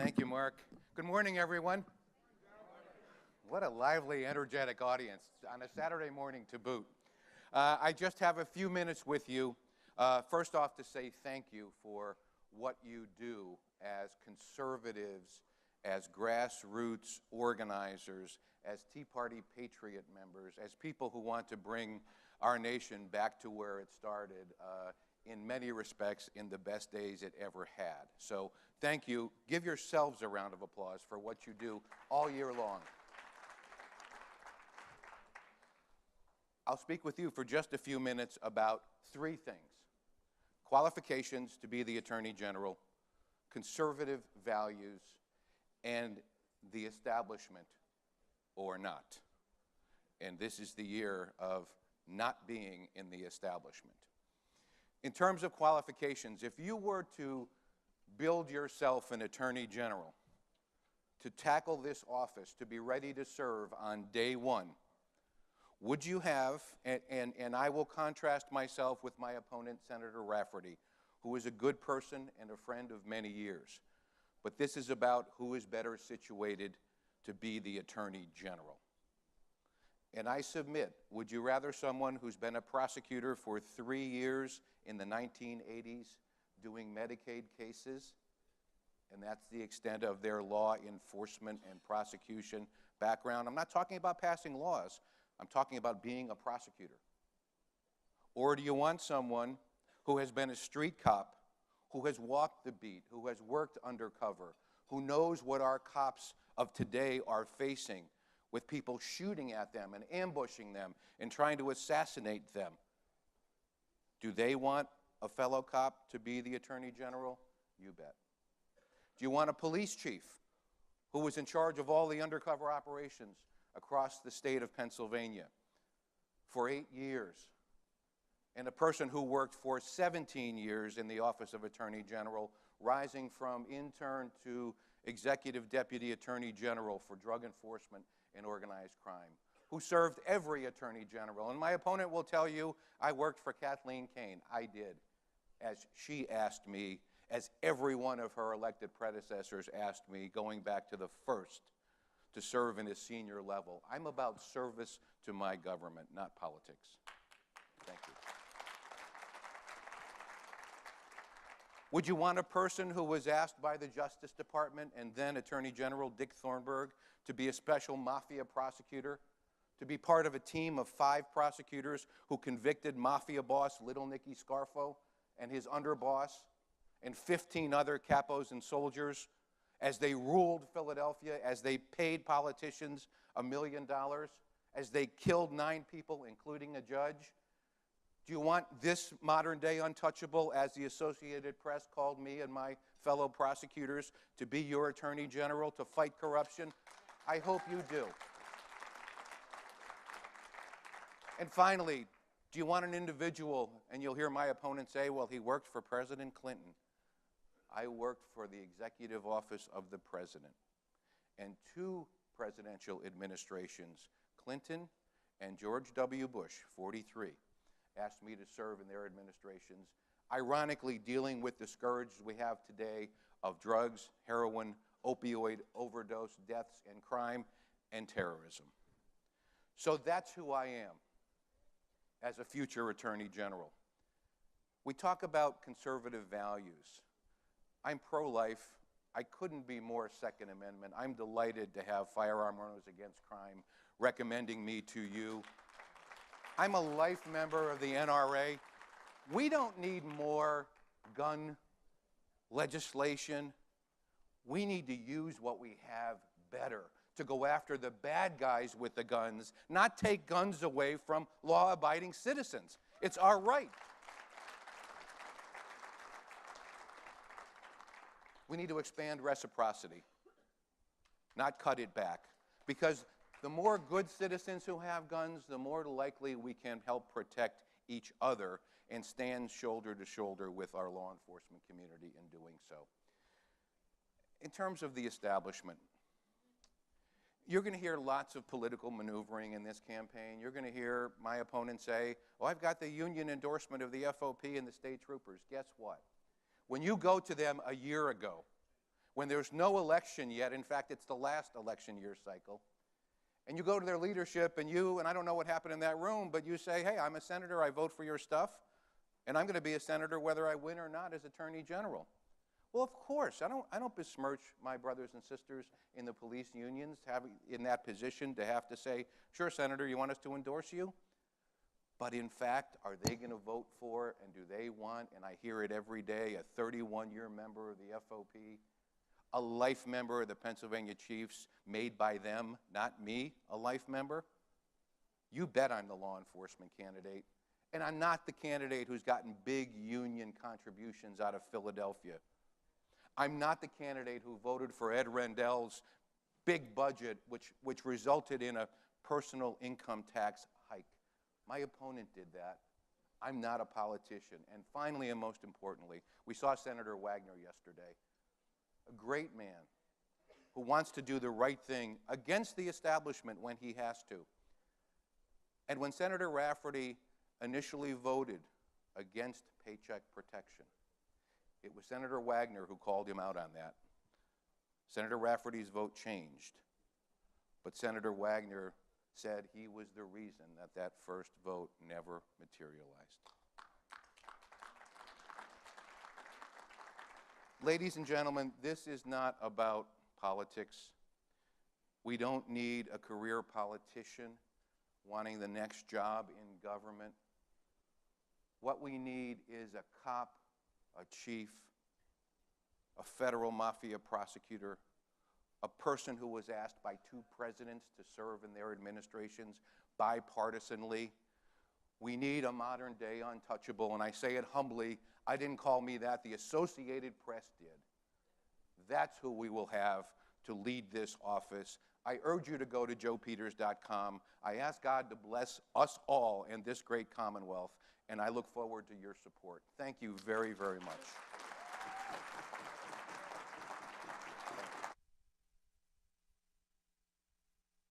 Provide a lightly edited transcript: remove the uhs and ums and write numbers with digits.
Thank you, Mark. Good morning, everyone. What a lively, energetic audience on a Saturday morning to boot. I just have a few minutes with you. First off, to say thank you for what you do as conservatives, as grassroots organizers, as Tea Party Patriot members, as people who want to bring our nation back to where it started, in many respects, in the best days it ever had. So thank you. Give yourselves a round of applause for what you do all year long. I'll speak with you for just a few minutes about three things: qualifications to be the Attorney General, conservative values, and the establishment or not. And this is the year of not being in the establishment. In terms of qualifications, if you were to build yourself an Attorney General to tackle this office, to be ready to serve on day one, would you have, and I will contrast myself with my opponent, Senator Rafferty, who is a good person and a friend of many years, but this is about who is better situated to be the Attorney General. And I submit, would you rather someone who's been a prosecutor for 3 years in the 1980s doing Medicaid cases, and that's the extent of their law enforcement and prosecution background? I'm not talking about passing laws. I'm talking about being a prosecutor. Or do you want someone who has been a street cop, who has walked the beat, who has worked undercover, who knows what our cops of today are facing, with people shooting at them and ambushing them and trying to assassinate them? Do they want a fellow cop to be the Attorney General? You bet. Do you want a police chief who was in charge of all the undercover operations across the state of Pennsylvania for 8 years, and a person who worked for 17 years in the Office of Attorney General, rising from intern to Executive Deputy Attorney General for Drug Enforcement and Organized Crime, who served every Attorney General? And my opponent will tell you, I worked for Kathleen Kane. I did, as she asked me, as every one of her elected predecessors asked me, going back to the first, to serve in a senior level. I'm about service to my government, not politics. Thank you. Would you want a person who was asked by the Justice Department and then Attorney General Dick Thornburgh to be a special mafia prosecutor, to be part of a team of 5 prosecutors who convicted mafia boss Little Nicky Scarfo and his underboss and 15 other capos and soldiers as they ruled Philadelphia, as they paid politicians $1 million, as they killed 9 people, including a judge? Do you want this modern-day untouchable, as the Associated Press called me and my fellow prosecutors, to be your Attorney General, to fight corruption? I hope you do. And finally, do you want an individual, and you'll hear my opponent say, well, he worked for President Clinton. I worked for the Executive Office of the President. And 2 presidential administrations, Clinton and George W. Bush, 43, asked me to serve in their administrations, ironically dealing with the scourge we have today of drugs, heroin, opioid overdose deaths, and crime and terrorism. So that's who I am as a future Attorney General. We talk about conservative values. I'm pro-life. I couldn't be more Second Amendment. I'm delighted to have Firearm Owners Against Crime recommending me to you. I'm a life member of the NRA. We don't need more gun legislation. We need to use what we have better to go after the bad guys with the guns, not take guns away from law-abiding citizens. It's our right. We need to expand reciprocity, not cut it back, because the more good citizens who have guns, the more likely we can help protect each other and stand shoulder to shoulder with our law enforcement community in doing so. In terms of the establishment, you're going to hear lots of political maneuvering in this campaign. You're going to hear my opponent say, oh, I've got the union endorsement of the FOP and the state troopers. Guess what? When you go to them a year ago, when there's no election yet. In fact, it's the last election year cycle. And you go to their leadership and I don't know what happened in that room, but you say, hey, I'm a senator, I vote for your stuff, and I'm going to be a senator whether I win or not as Attorney General. Well, of course, I don't besmirch my brothers and sisters in the police unions in that position to have to say, sure, Senator, you want us to endorse you? But in fact, are they going to vote for, and do they want, and I hear it every day, a 31-year member of the FOP, a life member of the Pennsylvania Chiefs, made by them, not me, a life member? You bet I'm the law enforcement candidate. And I'm not the candidate who's gotten big union contributions out of Philadelphia. I'm not the candidate who voted for Ed Rendell's big budget, which resulted in a personal income tax hike. My opponent did that. I'm not a politician. And finally, and most importantly, we saw Senator Wagner yesterday, a great man who wants to do the right thing against the establishment when he has to. And when Senator Rafferty initially voted against paycheck protection, it was Senator Wagner who called him out on that. Senator Rafferty's vote changed, but Senator Wagner said he was the reason that that first vote never materialized. Ladies and gentlemen, this is not about politics. We don't need a career politician wanting the next job in government. What we need is a cop, a chief, a federal mafia prosecutor, a person who was asked by 2 presidents to serve in their administrations bipartisanly. We need a modern-day untouchable, and I say it humbly, I didn't call me that, the Associated Press did. That's who we will have to lead this office. I urge you to go to joepeters.com. I ask God to bless us all in this great Commonwealth, and I look forward to your support. Thank you very, very much.